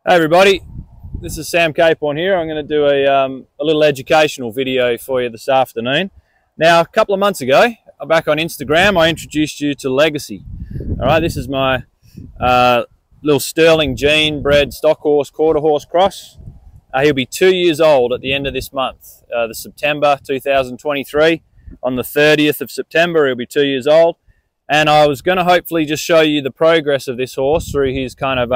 Hey everybody, this is Sam Capehorn here. I'm going to do a little educational video for you this afternoon. Now, a couple of months ago, back on Instagram, I introduced you to Legacy. All right, this is my little Sterling Gene bred stock horse, quarter horse cross. He'll be 2 years old at the end of this month, the September 2023. On the 30th of September, he'll be 2 years old. And I was going to hopefully just show you the progress of this horse through his kind of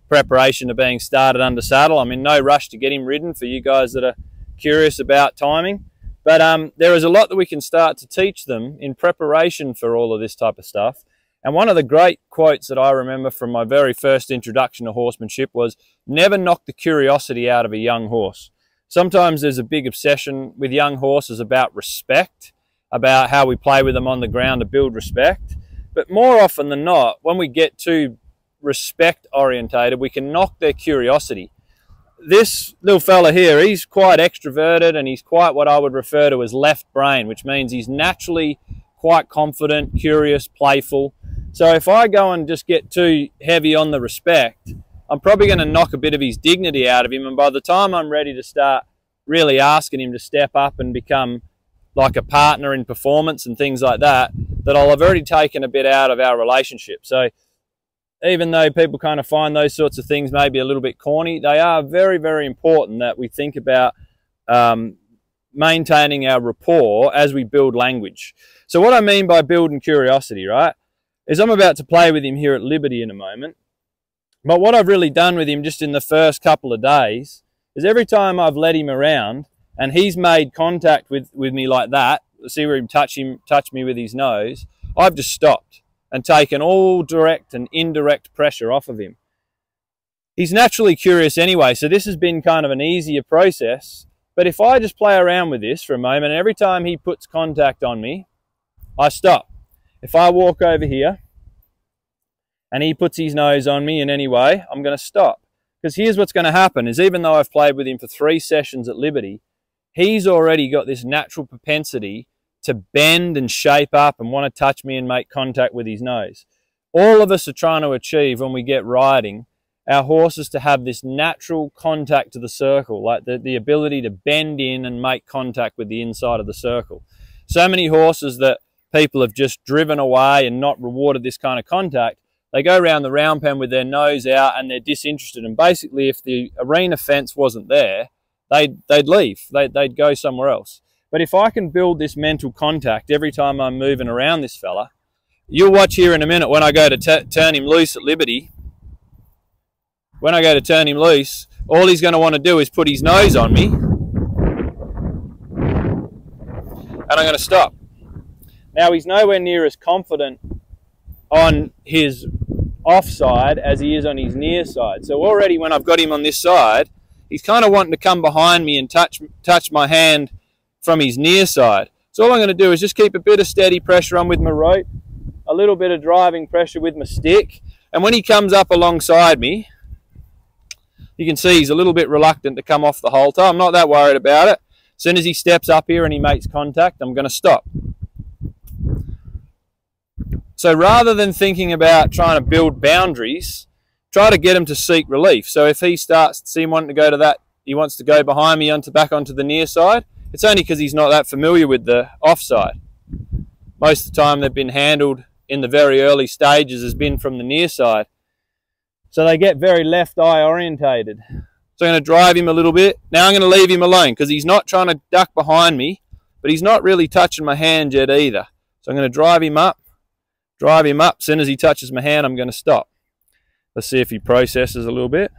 preparation to being started under saddle. I'm in no rush to get him ridden for you guys that are curious about timing. But there is a lot that we can start to teach them in preparation for all of this type of stuff. And one of the great quotes that I remember from my very first introduction to horsemanship was, never knock the curiosity out of a young horse. Sometimes there's a big obsession with young horses about respect, about how we play with them on the ground to build respect. But more often than not, when we get too respect orientated, we can knock their curiosity. This little fella here, he's quite extroverted and he's quite what I would refer to as left brain, which means he's naturally quite confident, curious, playful. So if I go and just get too heavy on the respect, I'm probably going to knock a bit of his dignity out of him, and by the time I'm ready to start really asking him to step up and become like a partner in performance and things like that, that I'll have already taken a bit out of our relationship. So even though people kind of find those sorts of things maybe a little bit corny, they are very, very important that we think about maintaining our rapport as we build language. So what I mean by building curiosity, right, is I'm about to play with him here at Liberty in a moment. But what I've really done with him just in the first couple of days is every time I've led him around and he's made contact with me like that, see where he touch me with his nose, I've just stopped and taken all direct and indirect pressure off of him. He's naturally curious anyway, so this has been kind of an easier process. But if I just play around with this for a moment, and every time he puts contact on me, I stop. If I walk over here and he puts his nose on me in any way, I'm going to stop. Because here's what's going to happen, is even though I've played with him for 3 sessions at Liberty, he's already got this natural propensity to bend and shape up and want to touch me and make contact with his nose. All of us are trying to achieve, when we get riding, our horses to have this natural contact to the circle, like the ability to bend in and make contact with the inside of the circle. So many horses that people have just driven away and not rewarded this kind of contact, they go around the round pen with their nose out and they're disinterested. And basically, if the arena fence wasn't there, they'd leave. They'd go somewhere else. But if I can build this mental contact every time I'm moving around this fella, you'll watch here in a minute when I go to turn him loose at Liberty. When I go to turn him loose, all he's going to want to do is put his nose on me, and I'm going to stop. Now, he's nowhere near as confident on his offside as he is on his near side. So already when I've got him on this side, he's kind of wanting to come behind me and touch my hand from his near side. So all I'm going to do is just keep a bit of steady pressure on with my rope, a little bit of driving pressure with my stick, and when he comes up alongside me, you can see he's a little bit reluctant to come off the halter. I'm not that worried about it. As soon as he steps up here and he makes contact, I'm going to stop. So rather than thinking about trying to build boundaries, try to get him to seek relief. So if he starts to see him wanting to go to that, he wants to go behind me back onto the near side, it's only because he's not that familiar with the offside. Most of the time they've been handled in the very early stages has been from the near side. So they get very left eye orientated. So I'm going to drive him a little bit. Now I'm going to leave him alone because he's not trying to duck behind me, but he's not really touching my hand yet either. So I'm going to drive him up. As soon as he touches my hand, I'm going to stop. Let's see if he processes a little bit.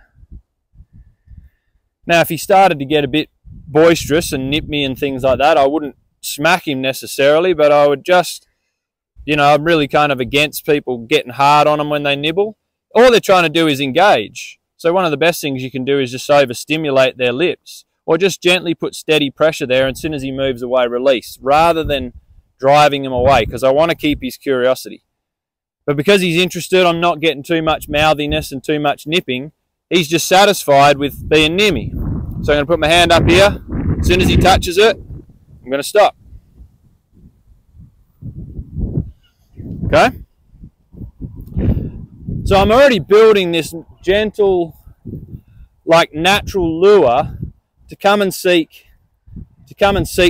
Now, if he started to get a bit boisterous and nip me and things like that, I wouldn't smack him necessarily, but I would just, I'm really kind of against people getting hard on them when they nibble. All they're trying to do is engage. So one of the best things you can do is just overstimulate their lips, or just gently put steady pressure there, and as soon as he moves away, release, rather than driving him away, because I want to keep his curiosity. But because he's interested, I'm not getting too much mouthiness and too much nipping. He's just satisfied with being near me. So I'm going to put my hand up here. As soon as he touches it, I'm going to stop. Okay? So I'm already building this gentle like natural lure to come and seek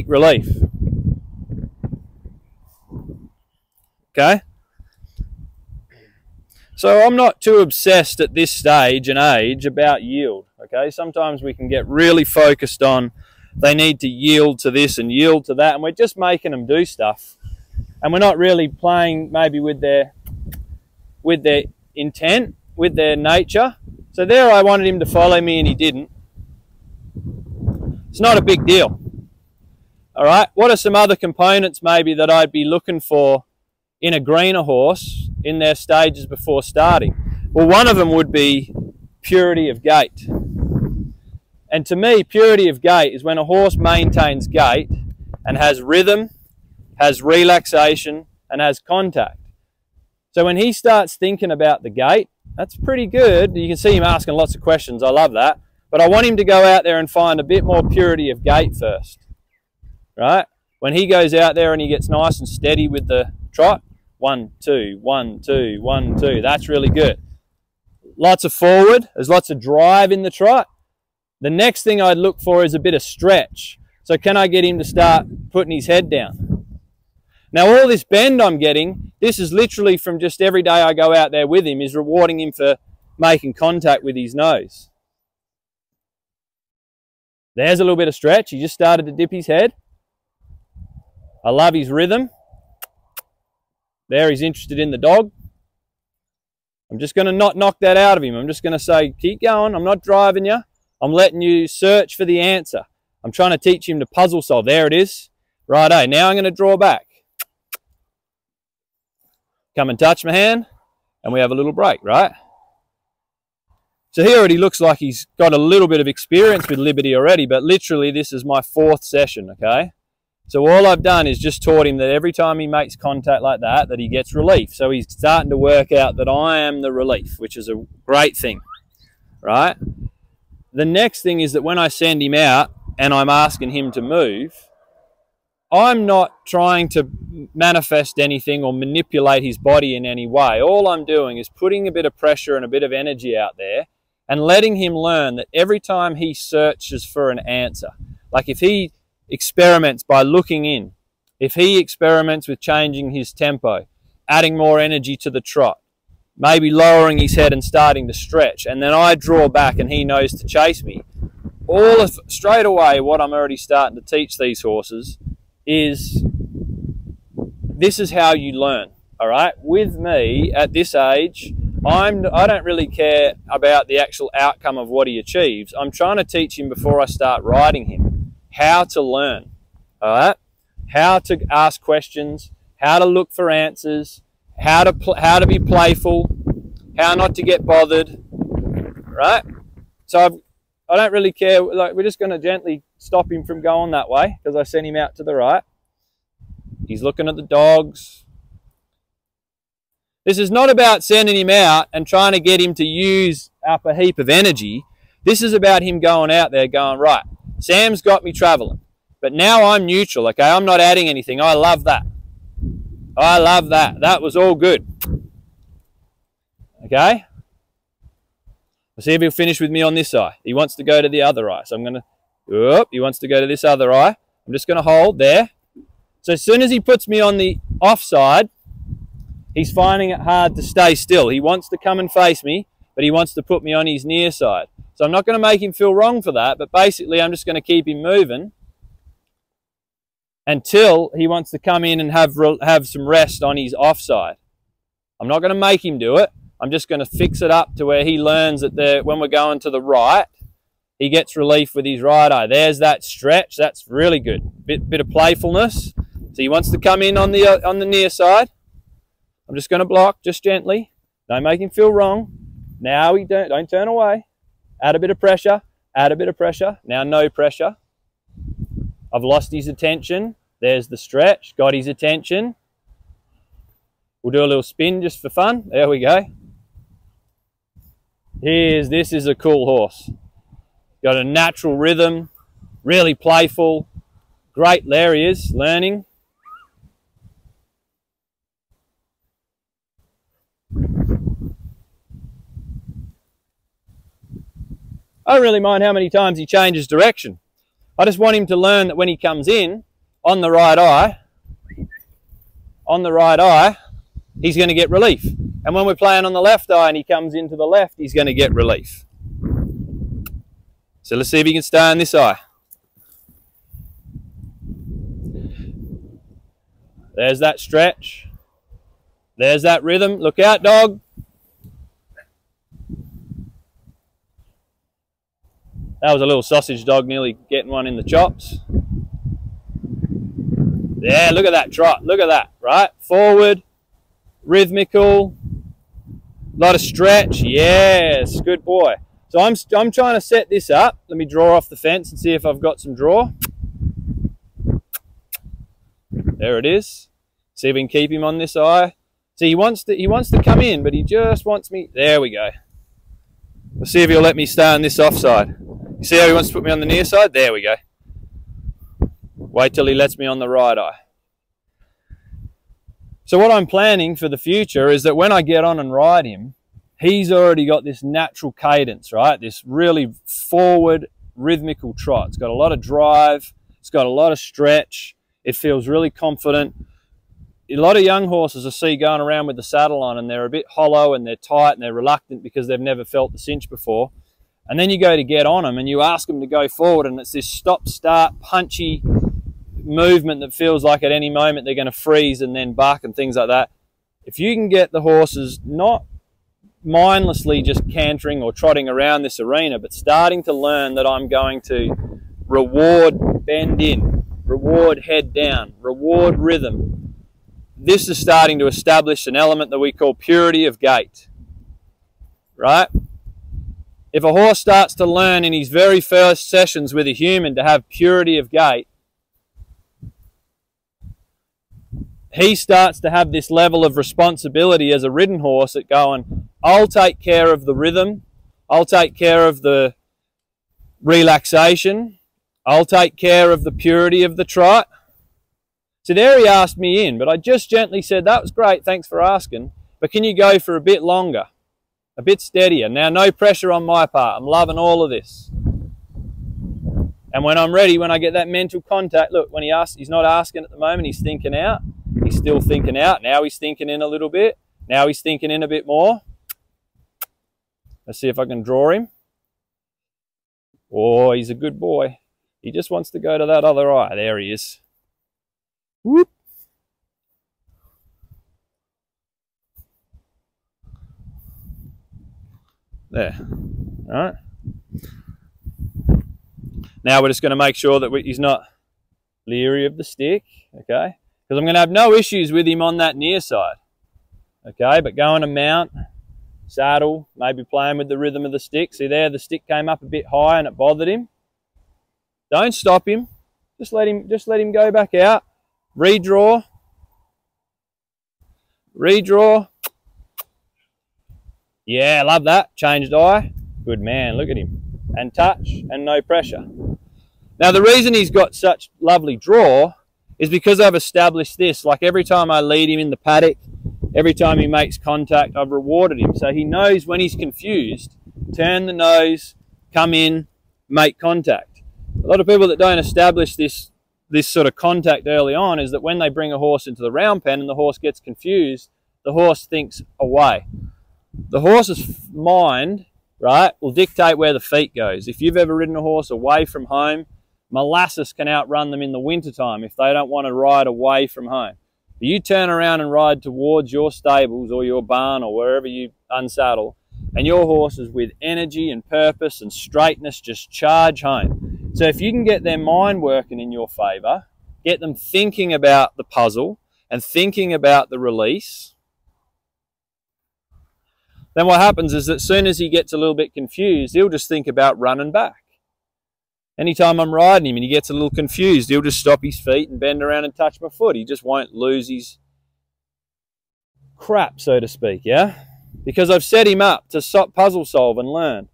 relief. Okay? So I'm not too obsessed at this stage and age about yield. Okay? Sometimes we can get really focused on they need to yield to this and yield to that, and we're just making them do stuff. And we're not really playing maybe with their intent, with their nature. So there I wanted him to follow me and he didn't. It's not a big deal. All right, what are some other components maybe that I'd be looking for in a greener horse in their stages before starting? Well, one of them would be purity of gait. And to me, purity of gait is when a horse maintains gait and has rhythm, has relaxation, and has contact. So when he starts thinking about the gait, that's pretty good. You can see him asking lots of questions. I love that. But I want him to go out there and find a bit more purity of gait first. Right? When he goes out there and he gets nice and steady with the trot, 1, 2, 1, 2, 1, 2. That's really good. Lots of forward. There's lots of drive in the trot. The next thing I'd look for is a bit of stretch. So can I get him to start putting his head down? Now all this bend I'm getting, this is literally from just every day I go out there with him, is rewarding him for making contact with his nose. There's a little bit of stretch. He just started to dip his head. I love his rhythm. There, he's interested in the dog. I'm just going to not knock that out of him. I'm just going to say, keep going. I'm not driving you. I'm letting you search for the answer. I'm trying to teach him to puzzle solve. There it is. Righto. Now I'm going to draw back. Come and touch my hand, and we have a little break, right? So here it looks like he's got a little bit of experience with Liberty already, but literally this is my 4th session, okay? So all I've done is just taught him that every time he makes contact like that he gets relief. So he's starting to work out that I am the relief, which is a great thing, right? The next thing is that when I send him out and I'm asking him to move, I'm not trying to manifest anything or manipulate his body in any way. All I'm doing is putting a bit of pressure and a bit of energy out there and letting him learn that every time he searches for an answer, like if he experiments by looking in, if he experiments with changing his tempo, adding more energy to the trot, maybe lowering his head and starting to stretch, and then I draw back and he knows to chase me, straight away what I'm already starting to teach these horses is this is how you learn. All right, with me at this age, I don't really care about the actual outcome of what he achieves. I'm trying to teach him before I start riding him how to learn, all right? How to ask questions, how to look for answers, how to be playful, how not to get bothered, right? So I don't really care. Like, we're just going to gently stop him from going that way because I sent him out to the right. He's looking at the dogs. This is not about sending him out and trying to get him to use up a heap of energy. This is about him going out there going, right, Sam's got me traveling, but now I'm neutral, okay? I'm not adding anything. I love that. I love that. That was all good. Okay? Let's see if he'll finish with me on this eye. He wants to go to the other eye. So I'm going to, he wants to go to this other eye. I'm just going to hold there. So as soon as he puts me on the offside, he's finding it hard to stay still. He wants to come and face me, but he wants to put me on his near side. So I'm not going to make him feel wrong for that, but basically I'm just going to keep him moving until he wants to come in and have some rest on his offside. I'm not going to make him do it. I'm just going to fix it up to where he learns that when we're going to the right, he gets relief with his right eye. There's that stretch. That's really good. Bit of playfulness. So he wants to come in on the near side. I'm just going to block just gently. Don't make him feel wrong. Now don't turn away. Add a bit of pressure. Add a bit of pressure. Now no pressure. I've lost his attention. There's the stretch. Got his attention. We'll do a little spin just for fun. There we go. This is a cool horse. Got a natural rhythm. Really playful. Great. There he is, learning. I don't really mind how many times he changes direction. I just want him to learn that when he comes in on the right eye, he's going to get relief. And when we're playing on the left eye and he comes into the left, he's going to get relief. So let's see if he can stay on this eye. There's that stretch. There's that rhythm. Look out, dog. That was a little sausage dog nearly getting one in the chops. Yeah, look at that trot. Look at that, right? Forward, rhythmical, a lot of stretch. Yes, good boy. So I'm trying to set this up. Let me draw off the fence and see if I've got some draw. There it is. See if we can keep him on this eye. See, he wants to come in, but he just wants me. There we go. We'll see if he'll let me stay on this offside. You see how he wants to put me on the near side? There we go. Wait till he lets me on the right eye. So what I'm planning for the future is that when I get on and ride him, he's already got this natural cadence, right? This really forward rhythmical trot. It's got a lot of drive. It's got a lot of stretch. It feels really confident. A lot of young horses I see going around with the saddle on and they're a bit hollow and they're tight and they're reluctant because they've never felt the cinch before. And then you go to get on them and you ask them to go forward and it's this stop-start, punchy movement that feels like at any moment they're going to freeze and then buck and things like that. If you can get the horses not mindlessly just cantering or trotting around this arena, but starting to learn that I'm going to reward bend in, reward head down, reward rhythm, this is starting to establish an element that we call purity of gait, right? If a horse starts to learn in his very first sessions with a human to have purity of gait, he starts to have this level of responsibility as a ridden horse at going, I'll take care of the rhythm, I'll take care of the relaxation, I'll take care of the purity of the trot. So there he asked me in, but I just gently said, that was great, thanks for asking, but can you go for a bit longer, a bit steadier? Now, no pressure on my part, I'm loving all of this. And when I'm ready, when I get that mental contact, look, when he asks, he's not asking at the moment, he's thinking out. He's still thinking out. Now he's thinking in a little bit. Now he's thinking in a bit more. Let's see if I can draw him. Oh, he's a good boy. He just wants to go to that other eye. There he is. Whoop. There. All right. Now we're just going to make sure that he's not leery of the stick, okay? Because I'm going to have no issues with him on that near side, okay? But going to mount, saddle, maybe playing with the rhythm of the stick. See there, the stick came up a bit high and it bothered him. Don't stop him. Just let him go back out. Redraw. Redraw. Yeah, love that. Changed eye. Good man, look at him. And touch and no pressure. Now the reason he's got such lovely draw is because I've established this. Like every time I lead him in the paddock, every time he makes contact, I've rewarded him. So he knows when he's confused, turn the nose, come in, make contact. A lot of people that don't establish this sort of contact early on is that when they bring a horse into the round pen and the horse gets confused, the horse thinks away. The horse's mind, right, will dictate where the feet goes. If you've ever ridden a horse away from home, molasses can outrun them in the wintertime if they don't want to ride away from home. But you turn around and ride towards your stables or your barn or wherever you unsaddle, and your horses with energy and purpose and straightness just charge home. So if you can get their mind working in your favour, get them thinking about the puzzle and thinking about the release, then what happens is that as soon as he gets a little bit confused, he'll just think about running back. Anytime I'm riding him and he gets a little confused, he'll just stop his feet and bend around and touch my foot. He just won't lose his crap, so to speak, yeah? Because I've set him up to puzzle solve and learn.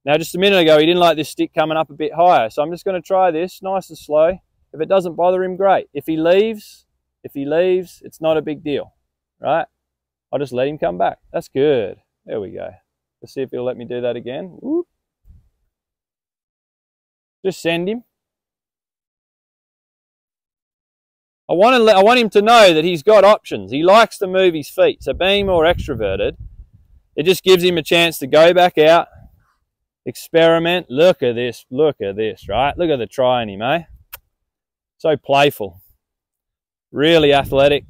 Now, just a minute ago, he didn't like this stick coming up a bit higher, so I'm just going to try this, nice and slow. If it doesn't bother him, great. If he leaves, it's not a big deal, right? I'll just let him come back. That's good. There we go. Let's see if he'll let me do that again. Whoop. Just send him. I want him to know that he's got options. He likes to move his feet. So being more extroverted, it just gives him a chance to go back out, experiment. Look at this, right? Look at the try in him, eh? So playful. Really athletic.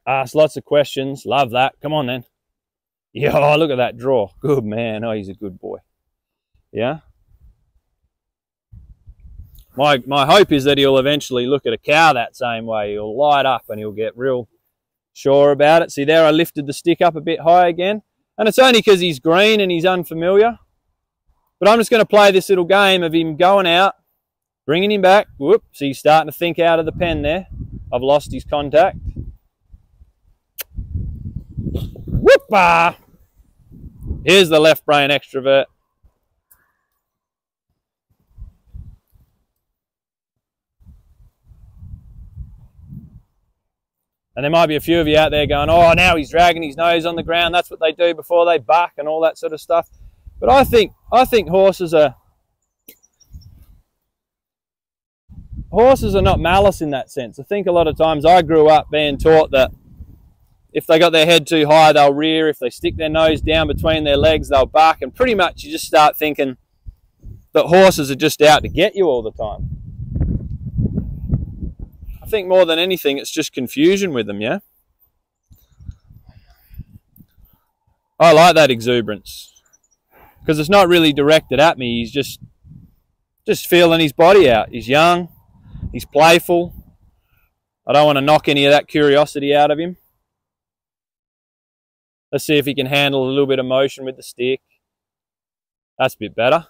Asks lots of questions. Love that. Come on then. Yeah, oh, look at that draw. Good man. Oh, he's a good boy. Yeah. My hope is that he'll eventually look at a cow that same way. He'll light up and he'll get real sure about it. See there, I lifted the stick up a bit high again. And it's only because he's green and he's unfamiliar. But I'm just going to play this little game of him going out, bringing him back. Whoops, he's starting to think out of the pen there. I've lost his contact. Whoop-ah! Here's the left brain extrovert. And there might be a few of you out there going, oh, now he's dragging his nose on the ground. That's what they do before they buck and all that sort of stuff. But I think horses are not malice in that sense. I think a lot of times I grew up being taught that if they got their head too high, they'll rear. If they stick their nose down between their legs, they'll buck. And pretty much you just start thinking that horses are just out to get you all the time. I think more than anything, it's just confusion with them, yeah? I like that exuberance because it's not really directed at me. He's just feeling his body out. He's young. He's playful. I don't want to knock any of that curiosity out of him. Let's see if he can handle a little bit of motion with the stick. That's a bit better.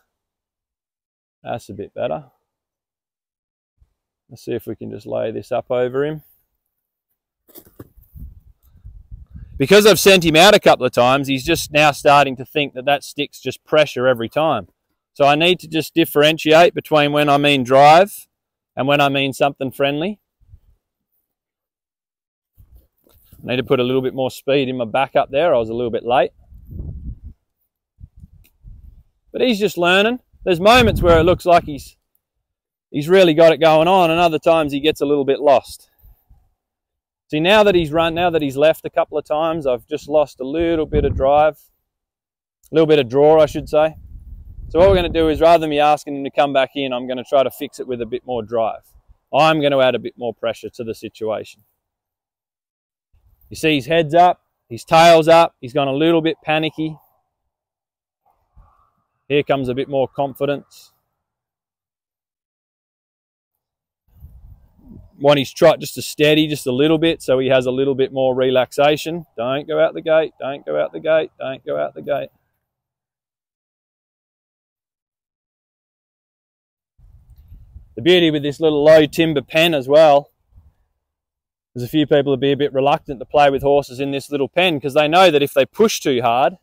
That's a bit better. Let's see if we can just lay this up over him. Because I've sent him out a couple of times, he's just now starting to think that that stick's just pressure every time. So I need to just differentiate between when I mean drive and when I mean something friendly. I need to put a little bit more speed in my back up there. I was a little bit late. But he's just learning. There's moments where it looks like he's really got it going on, and other times he gets a little bit lost. See, now that he's left a couple of times, I've just lost a little bit of drive, a little bit of draw, I should say. So what we're going to do is, rather than me asking him to come back in, I'm going to try to fix it with a bit more drive. I'm going to add a bit more pressure to the situation. You see his head's up, his tail's up, he's gone a little bit panicky. Here comes a bit more confidence. Want his trot just to steady just a little bit so he has a little bit more relaxation. Don't go out the gate, don't go out the gate, don't go out the gate. The beauty with this little low timber pen as well, there's a few people would be a bit reluctant to play with horses in this little pen because they know that if they push too hard,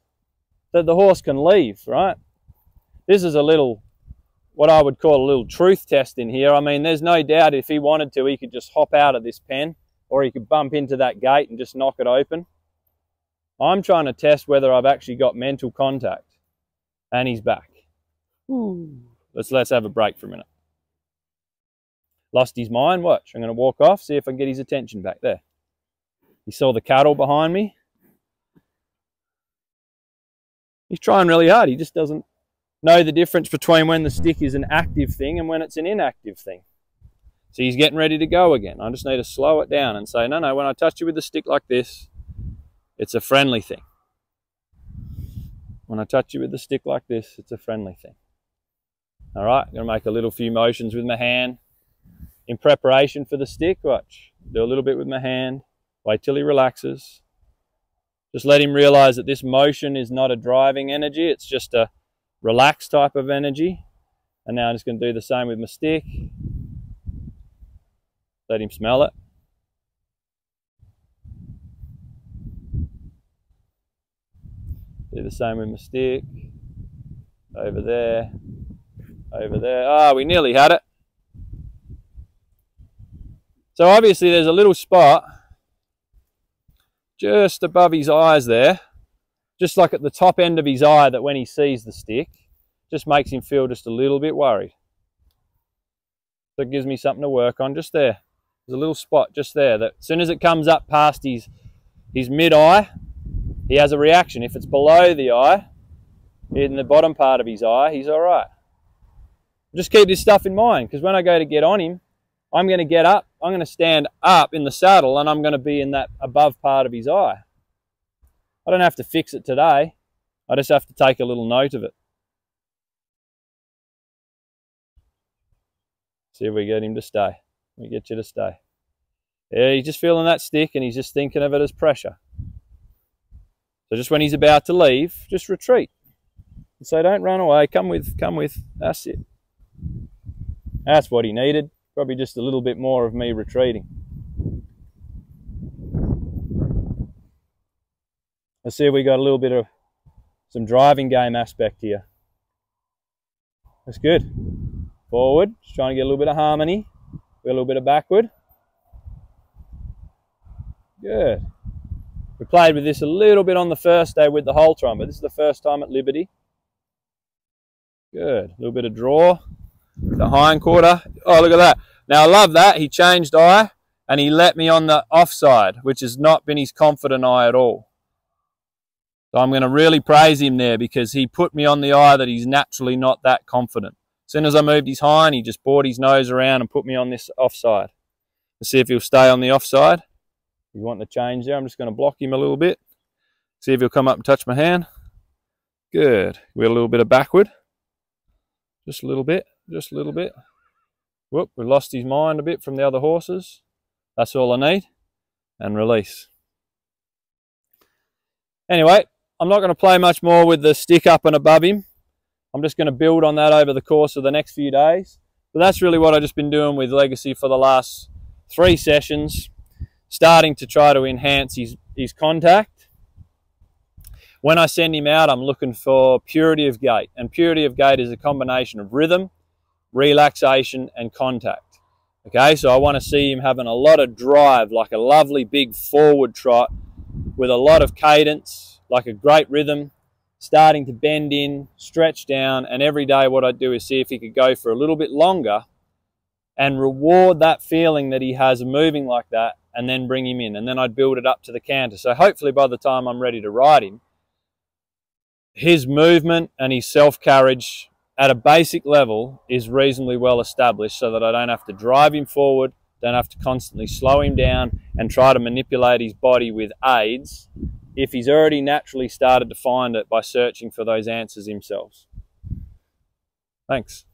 that the horse can leave, right? This is a little, what I would call a little truth test in here. I mean, there's no doubt if he wanted to, he could just hop out of this pen or he could bump into that gate and just knock it open. I'm trying to test whether I've actually got mental contact. And he's back. Ooh. Let's have a break for a minute. Lost his mind, watch. I'm going to walk off, see if I can get his attention back there. He saw the cattle behind me. He's trying really hard. He just doesn't know the difference between when the stick is an active thing and when it's an inactive thing. So he's getting ready to go again. I just need to slow it down and say, no, when I touch you with the stick like this, it's a friendly thing. When I touch you with the stick like this, it's a friendly thing. All right, I'm going to make a little few motions with my hand in preparation for the stick. Watch, do a little bit with my hand, wait till he relaxes. Just let him realize that this motion is not a driving energy, it's just a relaxed type of energy. And now I'm just going to do the same with my stick. Let him smell it. Do the same with my stick. Over there. Over there. Ah, we nearly had it. So obviously there's a little spot just above his eyes there, just like at the top end of his eye, that when he sees the stick, just makes him feel just a little bit worried. So it gives me something to work on just there. There's a little spot just there that as soon as it comes up past his mid-eye, he has a reaction. If it's below the eye, in the bottom part of his eye, he's all right. Just keep this stuff in mind, because when I go to get on him, I'm going to get up, I'm going to stand up in the saddle, and I'm going to be in that above part of his eye. I don't have to fix it today. I just have to take a little note of it. See if we get him to stay. We get you to stay. Yeah, he's just feeling that stick, and he's just thinking of it as pressure. So just when he's about to leave, just retreat. So don't run away. Come with. That's it. That's what he needed. Probably just a little bit more of me retreating. Let's see if we got a little bit of some driving game aspect here. That's good. Forward, just trying to get a little bit of harmony. A little bit of backward. Good. We played with this a little bit on the first day with the halter on, but this is the first time at Liberty. Good. A little bit of draw. The hind quarter. Oh, look at that. Now, I love that. He changed eye and he let me on the offside, which has not been his confident eye at all. So I'm going to really praise him there, because he put me on the eye that he's naturally not that confident. As soon as I moved his hind, he just brought his nose around and put me on this offside. Let's see if he'll stay on the offside. If you want the change there, I'm just going to block him a little bit. See if he'll come up and touch my hand. Good. We're a little bit of backward. Just a little bit. Just a little bit. Whoop, we lost his mind a bit from the other horses. That's all I need. And release. Anyway, I'm not going to play much more with the stick up and above him. I'm just going to build on that over the course of the next few days. But that's really what I've just been doing with Legacy for the last 3 sessions, starting to try to enhance his contact. When I send him out, I'm looking for purity of gait. And purity of gait is a combination of rhythm, relaxation, and contact. Okay, so I want to see him having a lot of drive, like a lovely big forward trot with a lot of cadence, like a great rhythm, starting to bend in, stretch down, and every day what I'd do is see if he could go for a little bit longer and reward that feeling that he has of moving like that, and then bring him in, and then I'd build it up to the canter. So hopefully by the time I'm ready to ride him, his movement and his self-carriage at a basic level is reasonably well established, so that I don't have to drive him forward, don't have to constantly slow him down and try to manipulate his body with aids if he's already naturally started to find it by searching for those answers himself. Thanks.